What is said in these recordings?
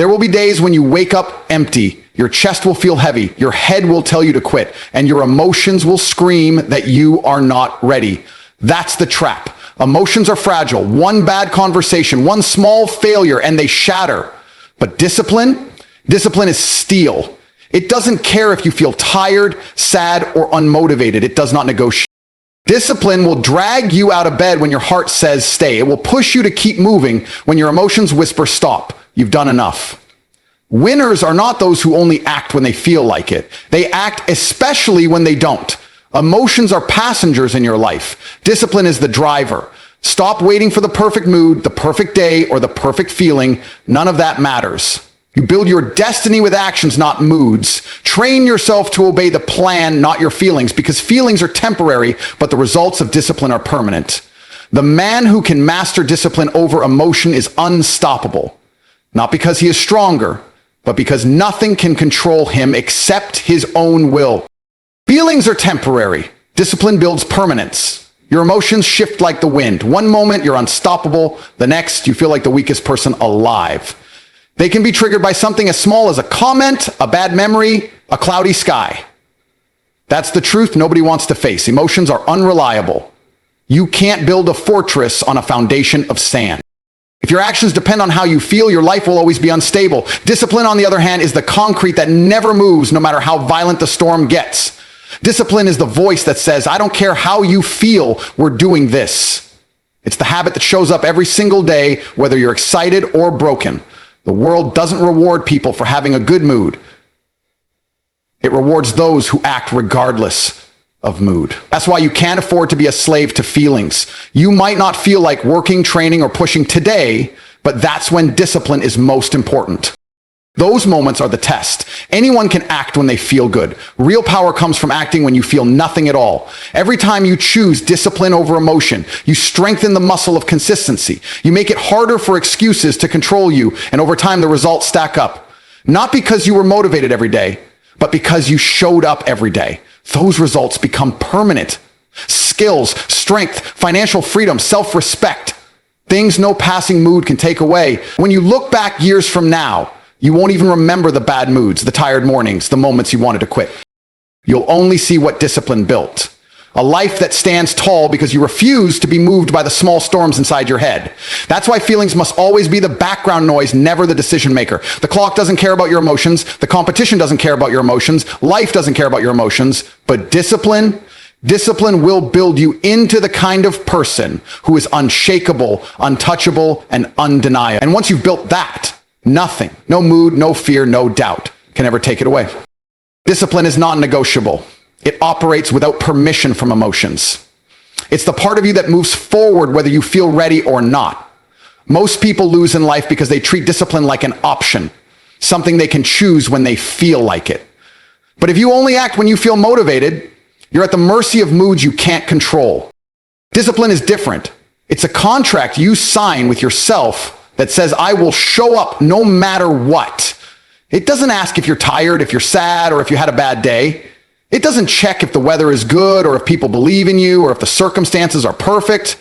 There will be days when you wake up empty, your chest will feel heavy, your head will tell you to quit, and your emotions will scream that you are not ready. That's the trap. Emotions are fragile. One bad conversation, one small failure, and they shatter. But discipline is steel. It doesn't care if you feel tired, sad, or unmotivated. It does not negotiate. Discipline will drag you out of bed when your heart says stay. It will push you to keep moving when your emotions whisper stop. You've done enough. Winners are not those who only act when they feel like it. They act especially when they don't. Emotions are passengers in your life. Discipline is the driver. Stop waiting for the perfect mood, the perfect day, or the perfect feeling. None of that matters. You build your destiny with actions, not moods. Train yourself to obey the plan, not your feelings, because feelings are temporary, but the results of discipline are permanent. The man who can master discipline over emotion is unstoppable, not because he is stronger, but because nothing can control him except his own will. Feelings are temporary. Discipline builds permanence. Your emotions shift like the wind. One moment, you're unstoppable. The next, you feel like the weakest person alive. They can be triggered by something as small as a comment, a bad memory, a cloudy sky. That's the truth nobody wants to face. Emotions are unreliable. You can't build a fortress on a foundation of sand. If your actions depend on how you feel, your life will always be unstable. Discipline, on the other hand, is the concrete that never moves no matter how violent the storm gets. Discipline is the voice that says, I don't care how you feel, we're doing this. It's the habit that shows up every single day, whether you're excited or broken. The world doesn't reward people for having a good mood. It rewards those who act regardless of mood. That's why you can't afford to be a slave to feelings. You might not feel like working, training, or pushing today, but that's when discipline is most important. Those moments are the test. Anyone can act when they feel good. Real power comes from acting when you feel nothing at all. Every time you choose discipline over emotion, you strengthen the muscle of consistency. You make it harder for excuses to control you, and over time the results stack up. Not because you were motivated every day, but because you showed up every day. Those results become permanent. Skills, strength, financial freedom, self-respect. Things no passing mood can take away. When you look back years from now, you won't even remember the bad moods, the tired mornings, the moments you wanted to quit. You'll only see what discipline built. A life that stands tall because you refuse to be moved by the small storms inside your head. That's why feelings must always be the background noise, never the decision maker. The clock doesn't care about your emotions. The competition doesn't care about your emotions. Life doesn't care about your emotions. But discipline will build you into the kind of person who is unshakable, untouchable, and undeniable. And once you've built that, nothing, no mood, no fear, no doubt can ever take it away. Discipline is non-negotiable. It operates without permission from emotions. It's the part of you that moves forward whether you feel ready or not. Most people lose in life because they treat discipline like an option, something they can choose when they feel like it. But if you only act when you feel motivated, you're at the mercy of moods you can't control. Discipline is different. It's a contract you sign with yourself that says, I will show up no matter what. It doesn't ask if you're tired, if you're sad, or if you had a bad day. It doesn't check if the weather is good, or if people believe in you, or if the circumstances are perfect.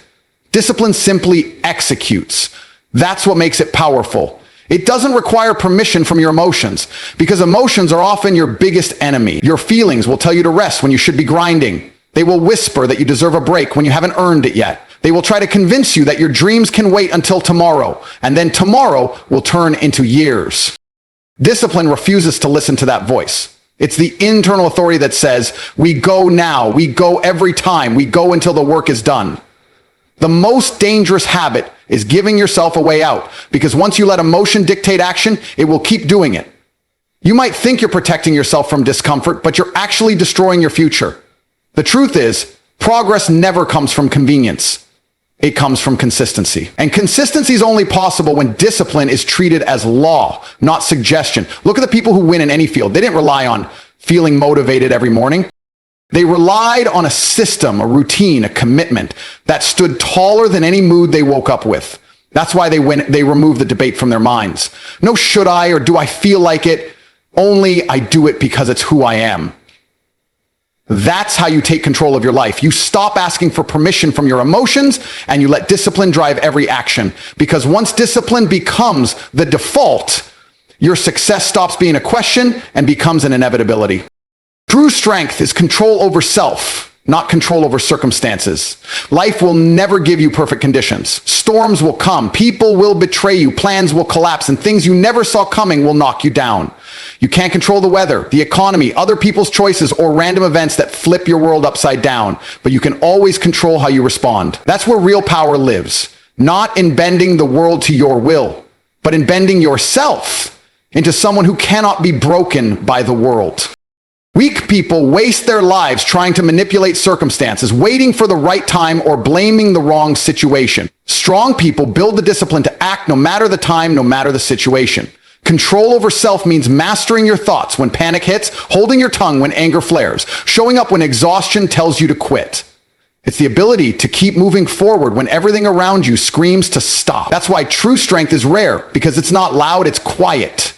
Discipline simply executes. That's what makes it powerful. It doesn't require permission from your emotions, because emotions are often your biggest enemy. Your feelings will tell you to rest when you should be grinding. They will whisper that you deserve a break when you haven't earned it yet. They will try to convince you that your dreams can wait until tomorrow, and then tomorrow will turn into years. Discipline refuses to listen to that voice. It's the internal authority that says, we go now, we go every time, we go until the work is done. The most dangerous habit is giving yourself a way out, because once you let emotion dictate action, it will keep doing it. You might think you're protecting yourself from discomfort, but you're actually destroying your future. The truth is, progress never comes from convenience. It comes from consistency. And consistency is only possible when discipline is treated as law, not suggestion. Look at the people who win in any field. They didn't rely on feeling motivated every morning. They relied on a system, a routine, a commitment that stood taller than any mood they woke up with. That's why they remove the debate from their minds. No should I or do I feel like it, only I do it because it's who I am. That's how you take control of your life. You stop asking for permission from your emotions and you let discipline drive every action. Because once discipline becomes the default, Your success stops being a question and becomes an inevitability. True strength is control over self, not control over circumstances. Life will never give you perfect conditions. Storms will come, people will betray you, plans will collapse, and things you never saw coming will knock you down. You can't control the weather, the economy, other people's choices, or random events that flip your world upside down, but you can always control how you respond. That's where real power lives, not in bending the world to your will, but in bending yourself into someone who cannot be broken by the world. Weak people waste their lives trying to manipulate circumstances, waiting for the right time or blaming the wrong situation. Strong people build the discipline to act no matter the time, no matter the situation. Control over self means mastering your thoughts when panic hits, holding your tongue when anger flares, showing up when exhaustion tells you to quit. It's the ability to keep moving forward when everything around you screams to stop. That's why true strength is rare, because it's not loud, it's quiet.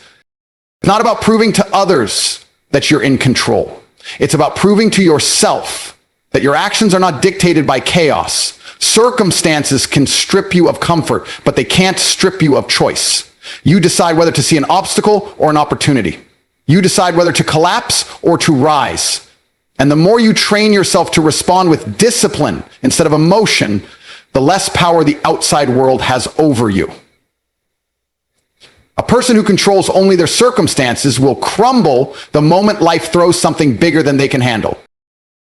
It's not about proving to others that you're in control. It's about proving to yourself that your actions are not dictated by chaos. Circumstances can strip you of comfort, but they can't strip you of choice. You decide whether to see an obstacle or an opportunity. You decide whether to collapse or to rise. And the more you train yourself to respond with discipline instead of emotion, the less power the outside world has over you. A person who controls only their circumstances will crumble the moment life throws something bigger than they can handle.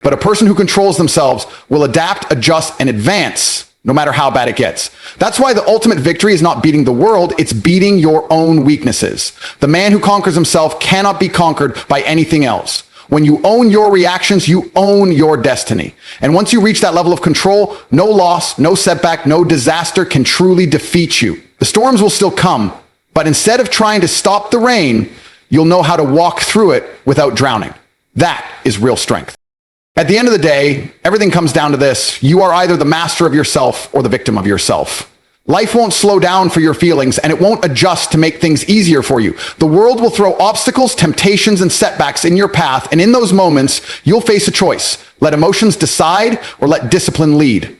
But a person who controls themselves will adapt, adjust, and advance, no matter how bad it gets. That's why the ultimate victory is not beating the world, it's beating your own weaknesses. The man who conquers himself cannot be conquered by anything else. When you own your reactions, you own your destiny. And once you reach that level of control, no loss, no setback, no disaster can truly defeat you. The storms will still come, but instead of trying to stop the rain, you'll know how to walk through it without drowning. That is real strength. At the end of the day, everything comes down to this. You are either the master of yourself or the victim of yourself. Life won't slow down for your feelings, and it won't adjust to make things easier for you. The world will throw obstacles, temptations, and setbacks in your path, and in those moments, you'll face a choice. Let emotions decide or let discipline lead.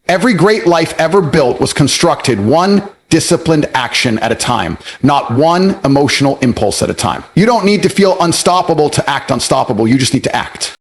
Every great life ever built was constructed one disciplined action at a time, not one emotional impulse at a time. You don't need to feel unstoppable to act unstoppable. You just need to act.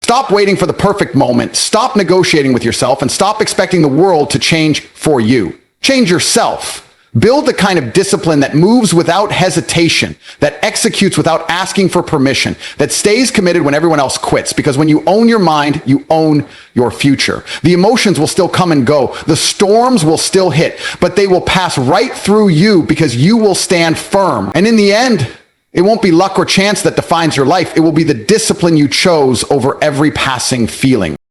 Stop waiting for the perfect moment. Stop negotiating with yourself and stop expecting the world to change for you. Change yourself. Build the kind of discipline that moves without hesitation, that executes without asking for permission, that stays committed when everyone else quits. Because when you own your mind, you own your future. The emotions will still come and go. The storms will still hit, but they will pass right through you because you will stand firm. And in the end, it won't be luck or chance that defines your life. It will be the discipline you chose over every passing feeling.